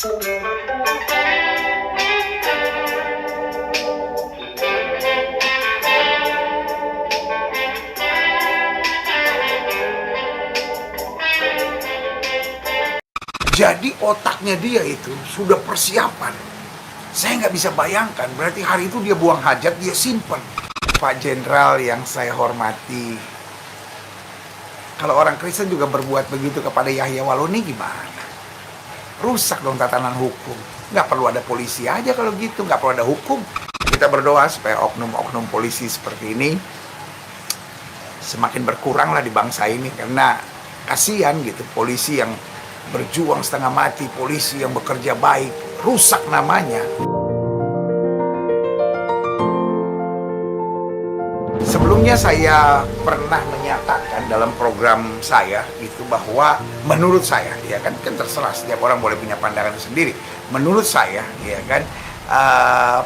Jadi otaknya dia itu sudah persiapan. Saya nggak bisa bayangkan, berarti hari itu dia buang hajat, dia simpen. Pak Jenderal yang saya hormati, kalau orang Kristen juga berbuat begitu kepada Yahya Waloni gimana? Rusak dong tatanan hukum. Nggak perlu ada polisi aja kalau gitu, nggak perlu ada hukum. Kita berdoa supaya oknum-oknum polisi seperti ini semakin berkurang lah di bangsa ini, karena kasihan gitu polisi yang berjuang setengah mati, polisi yang bekerja baik, rusak namanya. Sebelumnya saya pernah menyatakan dalam program saya itu bahwa menurut saya, ya kan terserah setiap orang boleh punya pandangan sendiri. Menurut saya, ya kan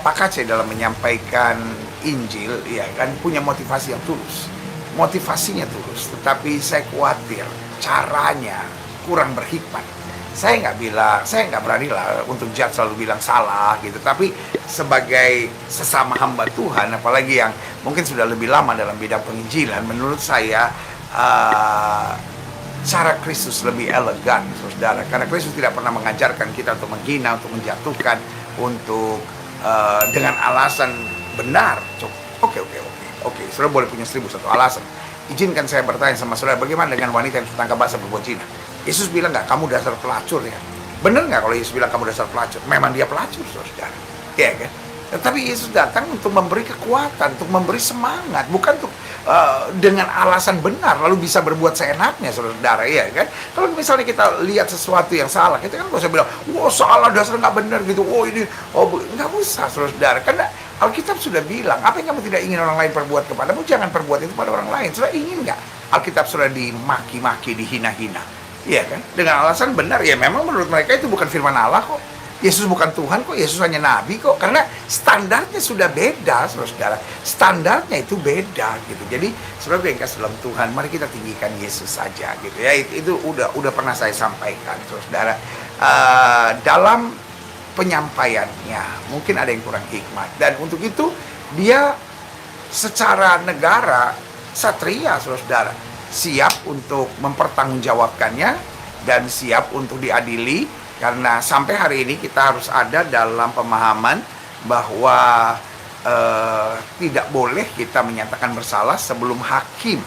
Pak Kacai dalam menyampaikan Injil, ya kan punya motivasi yang tulus, motivasinya tulus. Tetapi saya khawatir caranya kurang berhikmat. Saya nggak berani lah untuk judge selalu bilang salah gitu. Tapi sebagai sesama hamba Tuhan, apalagi yang mungkin sudah lebih lama dalam bidang penginjilan, menurut saya cara Kristus lebih elegan, saudara. Karena Kristus tidak pernah mengajarkan kita untuk menghina, untuk menjatuhkan, untuk dengan alasan benar. Oke, saudara boleh punya 1001 alasan. Izinkan saya bertanya sama saudara, bagaimana dengan wanita yang tertangkap basah berbuat zina? Yesus bilang nggak, kamu dasar pelacur ya? Bener nggak kalau Yesus bilang kamu dasar pelacur? Memang dia pelacur, saudara. Ya kan? Tetapi Yesus datang untuk memberi kekuatan, untuk memberi semangat, bukan untuk dengan alasan benar lalu bisa berbuat seenaknya, saudara, ya kan? Kalau misalnya kita lihat sesuatu yang salah, kita kan nggak usah bilang, wah salah, dasar nggak benar gitu. Nggak usah, saudara. Karena Alkitab sudah bilang, apa yang kamu tidak ingin orang lain perbuat kepadamu, jangan perbuat itu pada orang lain. Sudah ingin nggak? Alkitab sudah dimaki-maki, dihina-hina. Iya kan? Dengan alasan benar, ya memang menurut mereka itu bukan firman Allah kok. Yesus bukan Tuhan kok, Yesus hanya Nabi kok. Karena standarnya sudah beda, saudara. Standarnya itu beda gitu. Jadi, saudara yang kasih dalam Tuhan, mari kita tinggikan Yesus saja gitu ya. Itu udah pernah saya sampaikan, saudara. Dalam penyampaiannya, mungkin ada yang kurang hikmat. Dan untuk itu, dia secara negara, satria, saudara, siap untuk mempertanggungjawabkannya dan siap untuk diadili, karena sampai hari ini kita harus ada dalam pemahaman bahwa tidak boleh kita menyatakan bersalah sebelum hakim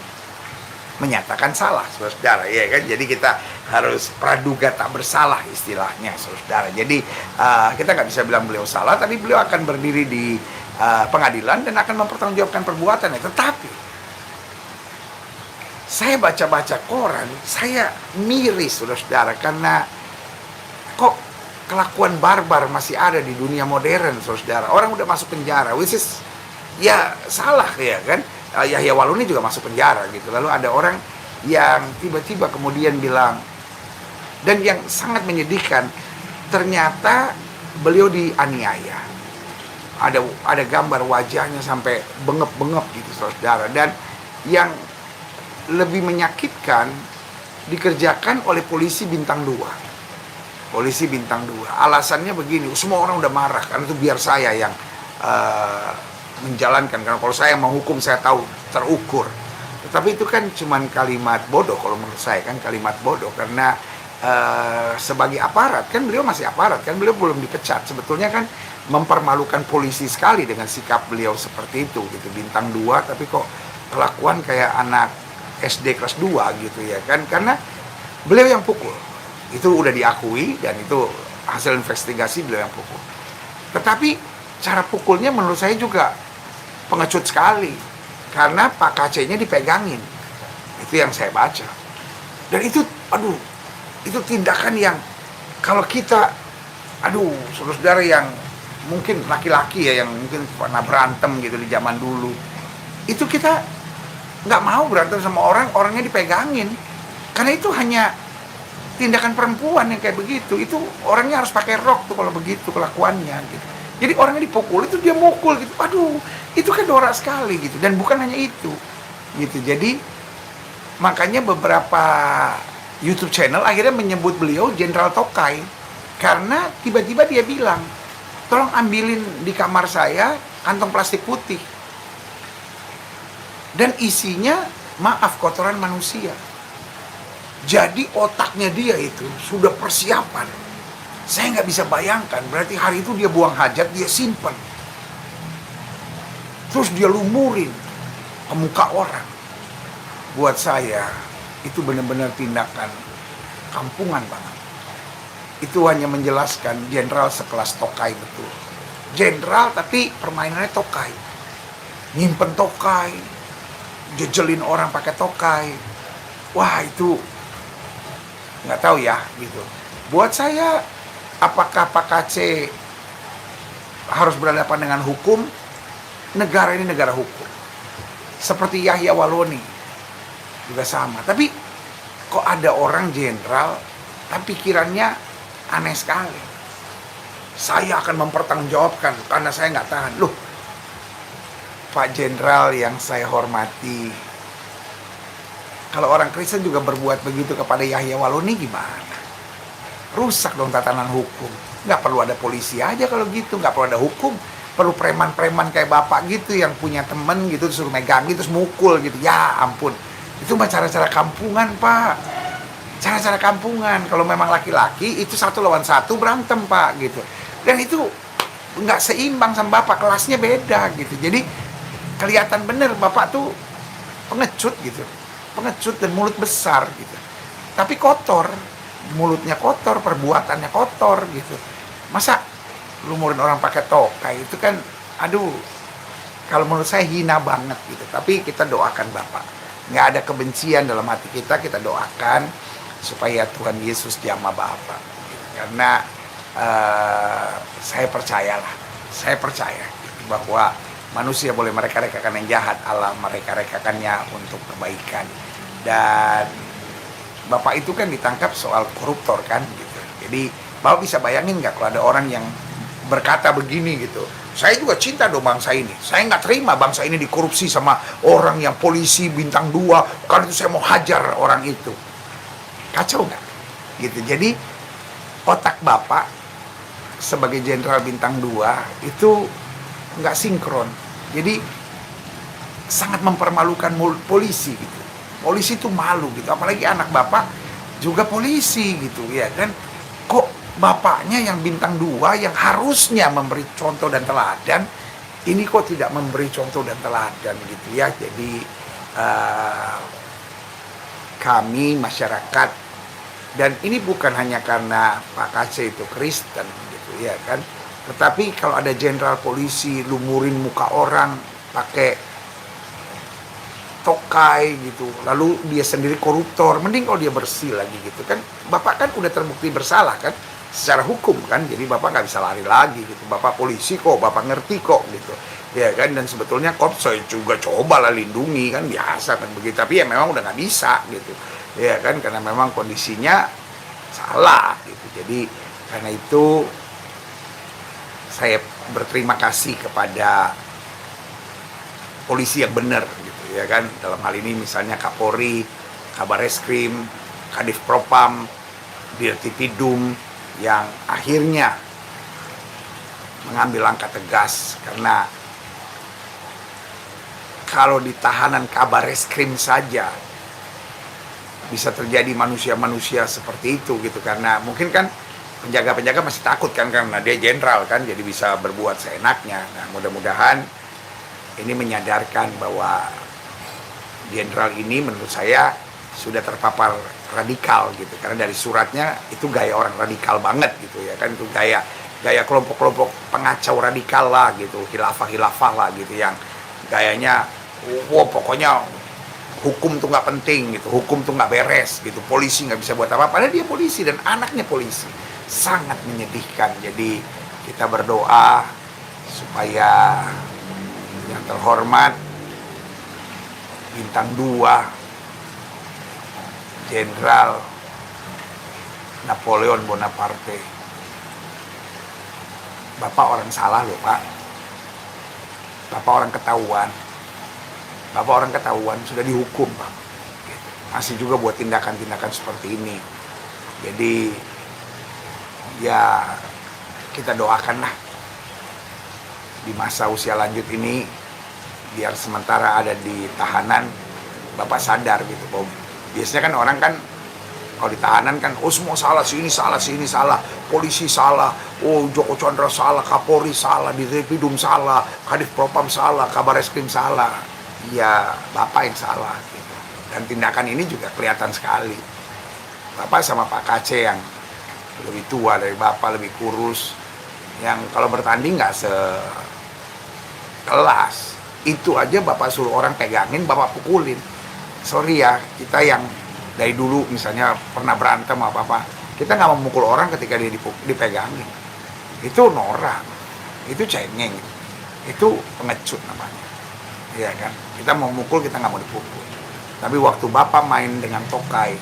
menyatakan salah, saudara, ya kan? Jadi kita harus praduga tak bersalah istilahnya, saudara. Jadi kita nggak bisa bilang beliau salah, tapi beliau akan berdiri di pengadilan dan akan mempertanggungjawabkan perbuatannya. Tetapi saya baca-baca koran, saya miris, saudara, karena kok kelakuan barbar masih ada di dunia modern, saudara. Orang udah masuk penjara, which is ya salah, ya kan? Yahya Waloni juga masuk penjara gitu. Lalu ada orang yang tiba-tiba kemudian bilang, dan yang sangat menyedihkan, ternyata beliau dianiaya. Ada gambar wajahnya sampai bengep-bengep gitu, saudara. Dan yang lebih menyakitkan dikerjakan oleh polisi bintang 2. Polisi bintang 2. Alasannya begini, semua orang udah marah karena itu biar saya yang menjalankan, karena kalau saya mau hukum saya tahu terukur. Tetapi itu kan cuman kalimat bodoh kalau menurut saya, kan kalimat bodoh, karena sebagai aparat, kan beliau masih aparat, kan beliau belum dipecat. Sebetulnya kan mempermalukan polisi sekali dengan sikap beliau seperti itu gitu, bintang 2 tapi kok kelakuan kayak anak SD kelas 2 gitu ya kan, karena beliau yang pukul. Itu udah diakui dan itu hasil investigasi, beliau yang pukul. Tetapi cara pukulnya menurut saya juga pengecut sekali, karena Pak Kacainya dipegangin. Itu yang saya baca. Dan itu, itu tindakan yang kalau kita, saudara yang mungkin laki-laki ya, yang mungkin pernah berantem gitu di zaman dulu, itu kita nggak mau berantem sama orangnya dipegangin, karena itu hanya tindakan perempuan yang kayak begitu. Itu orangnya harus pakai rok tuh kalau begitu kelakuannya gitu. Jadi orangnya dipukul, itu dia mukul gitu. Itu kan norak sekali gitu. Dan bukan hanya itu gitu. Jadi makanya beberapa YouTube channel akhirnya menyebut beliau Jenderal Tokai. Karena tiba-tiba dia bilang, tolong ambilin di kamar saya kantong plastik putih. Dan isinya, maaf, kotoran manusia. Jadi otaknya dia itu sudah persiapan. Saya nggak bisa bayangkan, berarti hari itu dia buang hajat, dia simpen. Terus dia lumurin ke muka orang. Buat saya, itu benar-benar tindakan kampungan banget. Itu hanya menjelaskan jenderal sekelas Tokai betul. Jenderal tapi permainannya Tokai. Nyimpen Tokai, jejelin orang pakai Tokai. Wah, itu nggak tahu ya gitu. Buat saya, apakah Pak KC harus berhadapan dengan hukum? Negara ini negara hukum. Seperti Yahya Waloni juga sama. Tapi kok ada orang jenderal tapi pikirannya aneh sekali. Saya akan mempertanggungjawabkan karena saya nggak tahan. Loh, Pak Jenderal yang saya hormati, kalau orang Kristen juga berbuat begitu kepada Yahya Waloni gimana? Rusak dong tatanan hukum. Nggak perlu ada polisi aja kalau gitu, nggak perlu ada hukum. Perlu preman-preman kayak bapak gitu yang punya temen gitu, disuruh megang gitu, terus mukul gitu. Ya ampun, itu mah cara-cara kampungan, Pak. Cara-cara kampungan. Kalau memang laki-laki itu 1 lawan 1 berantem, Pak, gitu. Dan itu nggak seimbang sama bapak, kelasnya beda gitu. Jadi kelihatan bener bapak tuh pengecut gitu. Pengecut dan mulut besar gitu. Tapi kotor, mulutnya kotor, perbuatannya kotor gitu. Masa lumurin orang pakai tokai itu kan, aduh, kalau menurut saya hina banget gitu. Tapi kita doakan bapak. Nggak ada kebencian dalam hati kita, kita doakan supaya Tuhan Yesus jamah bapak. Karena saya percaya bahwa manusia boleh mereka-rekakan yang jahat, Allah mereka-rekakannya untuk kebaikan. Dan bapak itu kan ditangkap soal koruptor kan gitu. Jadi bapak bisa bayangin nggak kalau ada orang yang berkata begini gitu, saya juga cinta dong bangsa ini, saya nggak terima bangsa ini dikorupsi sama orang yang polisi bintang 2, karena itu saya mau hajar orang itu. Kacau nggak? Gitu. Jadi otak bapak sebagai jenderal bintang 2 itu nggak sinkron. Jadi sangat mempermalukan polisi gitu. Polisi itu malu gitu, apalagi anak bapak juga polisi gitu ya kan. Kok bapaknya yang bintang 2 yang harusnya memberi contoh dan teladan, ini kok tidak memberi contoh dan teladan gitu ya. Jadi kami masyarakat, dan ini bukan hanya karena Pak KC itu Kristen gitu ya kan, tetapi kalau ada jenderal polisi lumurin muka orang pakai tokai gitu, lalu dia sendiri koruptor, mending kalau dia bersih lagi gitu kan. Bapak kan udah terbukti bersalah kan secara hukum kan, jadi bapak nggak bisa lari lagi gitu. Bapak polisi kok, bapak ngerti kok gitu ya kan. Dan sebetulnya kok saya juga coba lah lindungi kan, biasa kan begitu, tapi ya memang udah nggak bisa gitu ya kan, karena memang kondisinya salah gitu. Jadi karena itu saya berterima kasih kepada polisi yang benar gitu ya kan. Dalam hal ini misalnya Kapolri, Kabar Reskrim, Kadif Propam, Dirtipidum, yang akhirnya mengambil langkah tegas. Karena kalau di tahanan Kabar Reskrim saja bisa terjadi manusia-manusia seperti itu gitu, karena mungkin kan penjaga-penjaga masih takut kan karena dia jenderal kan, jadi bisa berbuat seenaknya. Nah, mudah-mudahan ini menyadarkan bahwa jenderal ini menurut saya sudah terpapar radikal gitu, karena dari suratnya itu gaya orang radikal banget gitu ya kan. Itu gaya kelompok-kelompok pengacau radikal lah gitu, khilafah lah gitu, yang gayanya pokoknya hukum tuh nggak penting gitu, hukum tuh nggak beres gitu, polisi nggak bisa buat apa-apa. Padahal dia polisi dan anaknya polisi. Sangat menyedihkan. Jadi kita berdoa supaya yang terhormat bintang 2 Jenderal Napoleon Bonaparte, Bapak orang salah loh Pak. Bapak orang ketahuan. Bapak orang ketahuan, sudah dihukum Pak. Masih juga buat tindakan-tindakan seperti ini. Jadi ya kita doakanlah di masa usia lanjut ini, biar sementara ada di tahanan, Bapak sadar gitu. Bahwa biasanya kan orang kan kalau di tahanan kan, oh semua salah, sini salah, sini salah, polisi salah, oh Joko Chandra salah, Kapolri salah, Direpidum salah, Kadif Propam salah, Kabar Eskrim salah. Ya Bapak yang salah gitu. Dan tindakan ini juga kelihatan sekali. Bapak sama Pak KC yang lebih tua dari Bapak, lebih kurus, yang kalau bertanding nggak sekelas, itu aja Bapak suruh orang pegangin, Bapak pukulin. Sorry ya, kita yang dari dulu misalnya pernah berantem apa-apa, kita nggak memukul orang ketika dia dipegangin. Itu norak, itu cengeng, itu pengecut namanya. Iya kan? Kita mau mukul, kita nggak mau dipukul. Tapi waktu Bapak main dengan tokai,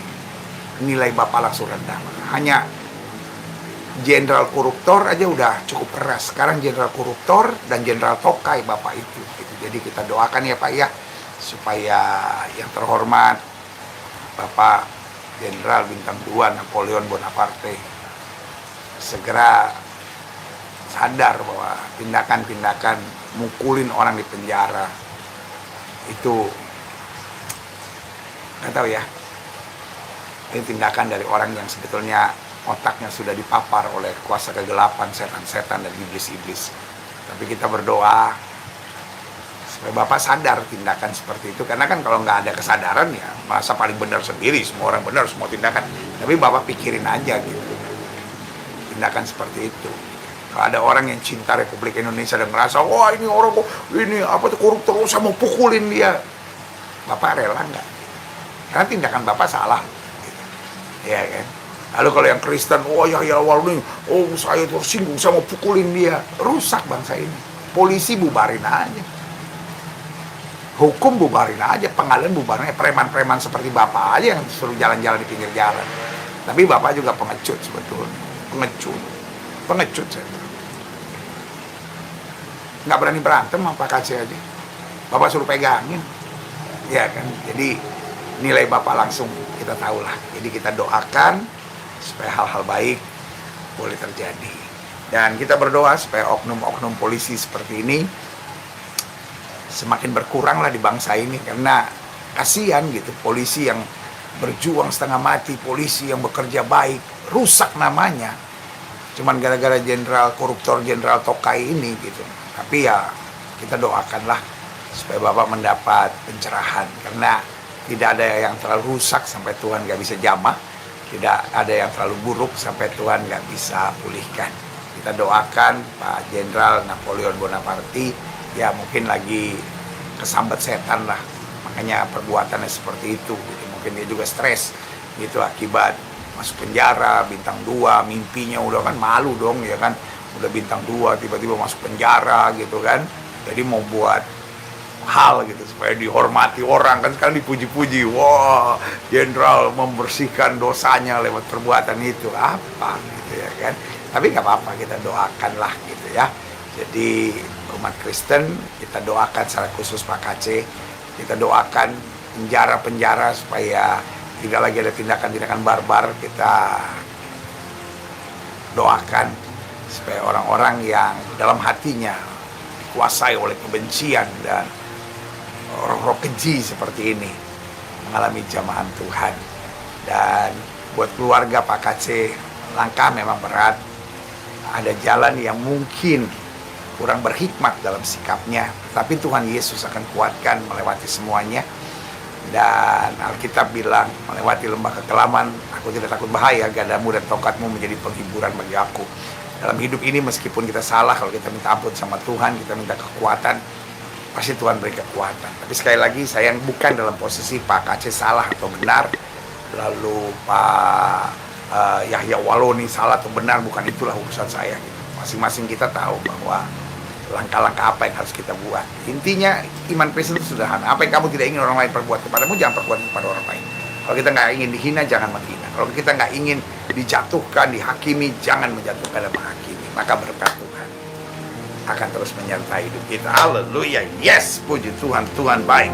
nilai Bapak langsung rendah. Hanya jenderal koruptor aja udah cukup keras. Sekarang jenderal koruptor dan jenderal tokai Bapak itu. Gitu. Jadi kita doakan ya Pak ya, supaya yang terhormat Bapak Jenderal Bintang 2 Napoleon Bonaparte segera sadar bahwa tindakan-tindakan mukulin orang di penjara itu, nggak tahu ya, ini tindakan dari orang yang sebetulnya otaknya sudah dipapar oleh kuasa kegelapan, setan-setan dan iblis-iblis. Tapi kita berdoa supaya Bapak sadar tindakan seperti itu. Karena kan kalau nggak ada kesadaran ya merasa paling benar sendiri, semua orang benar, semua tindakan. Tapi Bapak pikirin aja gitu, tindakan seperti itu. Kalau ada orang yang cinta Republik Indonesia dan merasa, wah ini orang kok ini apa tuh koruptor, saya mau pukulin dia, Bapak rela nggak? Karena tindakan Bapak salah gitu. Ya kan. Lalu kalau yang Kristen, wah ya awal ini, oh saya tersinggung, saya mau pukulin dia, rusak bangsa ini. Polisi bubarin aja, hukum bubarin aja, pengadilan bubarin aja, preman-preman seperti Bapak aja yang suruh jalan-jalan di pinggir jalan. Tapi Bapak juga pengecut sebetulnya, pengecut saya. Nggak berani berantem sama Pak KC aja, Bapak suruh pegangin, ya kan. Jadi nilai Bapak langsung kita tahu lah. Jadi kita doakan supaya hal-hal baik boleh terjadi, dan kita berdoa supaya oknum-oknum polisi seperti ini semakin berkurang lah di bangsa ini. Karena kasihan gitu, polisi yang berjuang setengah mati, polisi yang bekerja baik, rusak namanya cuman gara-gara jenderal koruptor, jenderal tokai ini gitu. Tapi ya kita doakanlah supaya Bapak mendapat pencerahan, karena tidak ada yang terlalu rusak sampai Tuhan gak bisa jamah, tidak ada yang terlalu buruk sampai Tuhan gak bisa pulihkan. Kita doakan Pak Jenderal Napoleon Bonaparte, ya mungkin lagi kesambat setan lah, makanya perbuatannya seperti itu gitu. Mungkin dia juga stres gitu akibat masuk penjara, bintang 2, mimpinya udah kan malu dong ya kan, udah bintang 2 tiba-tiba masuk penjara gitu kan. Jadi mau buat hal gitu supaya dihormati orang, kan sekarang dipuji-puji, wah jenderal membersihkan dosanya lewat perbuatan itu, apa gitu ya kan. Tapi nggak apa-apa, kita doakanlah gitu ya. Jadi umat Kristen kita doakan secara khusus Pak KC, kita doakan penjara-penjara supaya tidak lagi ada tindakan-tindakan barbar. Kita doakan supaya orang-orang yang dalam hatinya dikuasai oleh kebencian dan roh-roh keji seperti ini mengalami jamahan Tuhan. Dan buat keluarga Pak KC, langkah memang berat, ada jalan yang mungkin kurang berhikmat dalam sikapnya, tapi Tuhan Yesus akan kuatkan melewati semuanya. Dan Alkitab bilang, melewati lembah kekelaman, aku tidak takut bahaya, gadamu dan tongkatmu menjadi penghiburan bagi aku. Dalam hidup ini meskipun kita salah, kalau kita minta ampun sama Tuhan, kita minta kekuatan, pasti Tuhan beri kekuatan. Tapi sekali lagi, saya bukan dalam posisi Pak KC salah atau benar, lalu Pak Yahya Waloni salah atau benar, bukan itulah urusan saya gitu. Masing-masing kita tahu bahwa langkah-langkah apa yang harus kita buat. Intinya iman Kristen itu sederhana. Apa yang kamu tidak ingin orang lain perbuat kepadamu, jangan perbuat kepada orang lain. Kalau kita nggak ingin dihina, jangan menghina. Kalau kita nggak ingin dijatuhkan, dihakimi, jangan menjatuhkan dan menghakimi. Maka berkat Tuhan akan terus menyertai hidup kita. Haleluya. Yes, puji Tuhan, Tuhan baik.